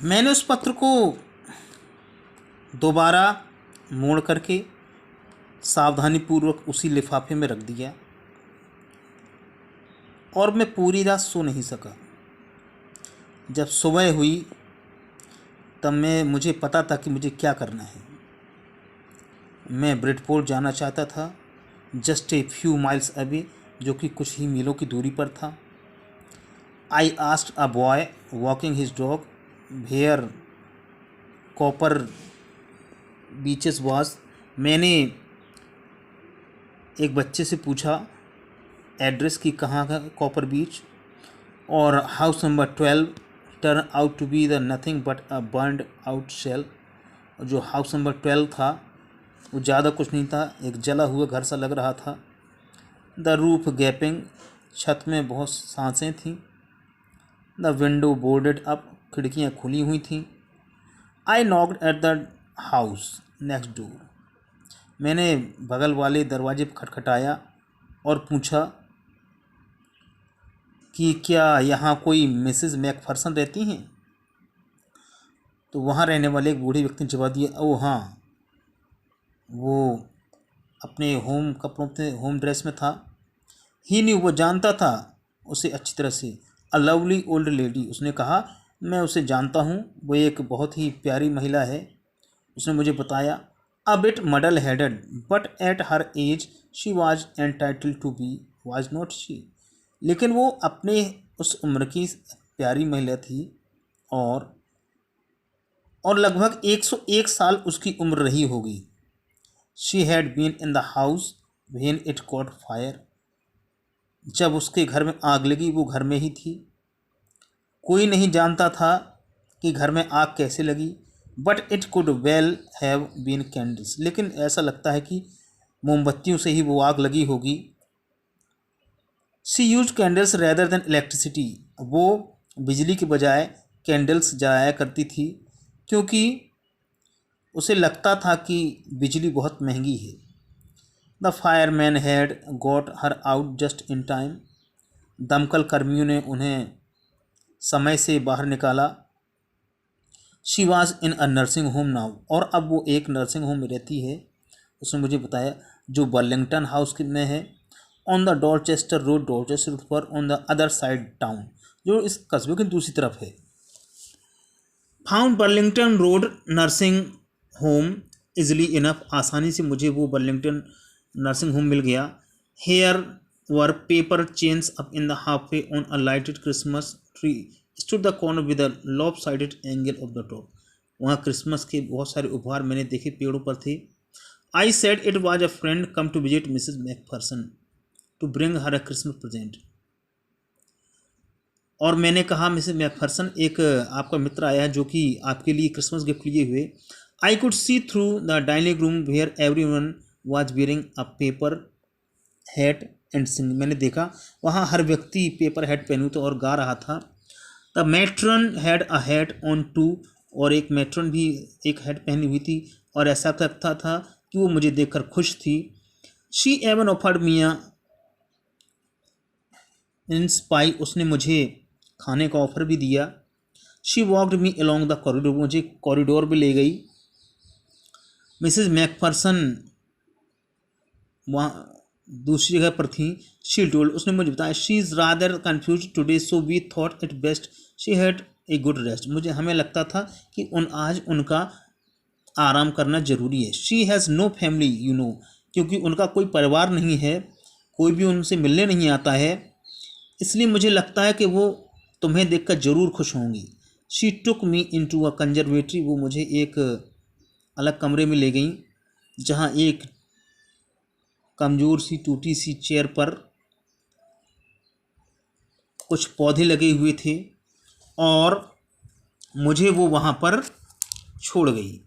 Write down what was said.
मैंने उस पत्र को दोबारा मोड़ करके सावधानीपूर्वक उसी लिफाफे में रख दिया और मैं पूरी रात सो नहीं सका। जब सुबह हुई तब मुझे पता था कि मुझे क्या करना है। मैं ब्रिडपोर्ट जाना चाहता था, just a few miles away, जो कि कुछ ही मीलों की दूरी पर था। I asked a boy walking his dog where Copper Beeches was. मैंने एक बच्चे से पूछा एड्रेस की कहाँ का कॉपर बीच, और house number 12 turn out to be the nothing but a burned out shell. जो हाउस नंबर 12 था वो ज़्यादा कुछ नहीं था, एक जला हुआ घर सा लग रहा था। द रूफ गैपिंग, छत में बहुत सांसें थीं। द विंडो बोर्डेड अप, खिड़कियाँ खुली हुई थीं। I knocked at the house next door. मैंने बगल वाले दरवाजे पर खटखटाया और पूछा कि क्या यहाँ कोई मिसेस मैकफर्सन रहती हैं। तो वहाँ रहने वाले एक बूढ़े व्यक्ति ने जवाब दिया, ओह हाँ, वो अपने होम कपड़ों में, होम ड्रेस में था। ही न्यू, वो जानता था उसे अच्छी तरह से। अ लवली ओल्ड लेडी, उसने कहा, मैं उसे जानता हूँ, वो एक बहुत ही प्यारी महिला है। उसने मुझे बताया, a bit muddle headed but at her age she was entitled to be, was not she. लेकिन वो अपने उस उम्र की प्यारी महिला थी और लगभग 101 साल उसकी उम्र रही होगी। She had been in the house when it caught fire. जब उसके घर में आग लगी वो घर में ही थी। कोई नहीं जानता था कि घर में आग कैसे लगी, but it could well have been candles. लेकिन ऐसा लगता है कि मोमबत्तियों से ही वो आग लगी होगी। She use candles rather than electricity. वो बिजली के बजाय कैंडल्स जलाया करती थी, क्योंकि उसे लगता था कि बिजली बहुत महंगी है। The fireman had got her out just in time. दमकल कर्मियों ने उन्हें समय से बाहर निकाला। She was in a nursing home now, और अब वो एक नर्सिंग होम में रहती है, उसने मुझे बताया, जो बर्लिंगटन हाउस में है, on the Dorchester road, Dorchester पर, on the other side town, जो इस कस्बे की दूसरी तरफ है। Found Burlington road nursing home easily enough, आसानी से मुझे वो बर्लिंगटन नर्सिंग होम मिल गया। Here were paper chains up in the halfway on a lighted Christmas tree stood the corner with a lop sided angle of the top. वहाँ Christmas के बहुत सारे उपहार मैंने देखे पेड़ों पर थे। I said it was a friend come to visit Mrs McPherson to bring her a Christmas present. और मैंने कहा, मिसेज मैकफर्सन, एक आपका मित्र आया है जो कि आपके लिए क्रिसमस गिफ्ट लिए हुए। I could see through the dining room where every one was wearing a paper hat and sing. मैंने देखा वहाँ हर व्यक्ति पेपर हैट पहने हुए और गा रहा था। The matron had a hat on too, और एक मैट्रन भी एक हैट पहनी हुई थी और ऐसा लगता था कि वो मुझे देखकर खुश थी। She even offered me a mince pie, उसने मुझे खाने का ऑफर भी दिया। She walked me along the corridor, मुझे कॉरिडोर भी ले गई। मिसेज मैकफर्सन वहाँ दूसरी जगह पर थी। शी टोल्ड, उसने मुझे बताया, she is rather confuse today so we thought it best she had a good rest. हमें लगता था कि आज उनका आराम करना ज़रूरी है। She has no family you know, क्योंकि उनका कोई परिवार नहीं है, कोई भी उनसे मिलने नहीं आता है, इसलिए मुझे लगता है कि वो तुम्हें देखकर ज़रूर खुश होंगी। She took me into a conservatory, वो मुझे एक अलग कमरे में ले गई जहाँ एक कमज़ोर सी टूटी सी चेयर पर कुछ पौधे लगे हुए थे और मुझे वो वहाँ पर छोड़ गई।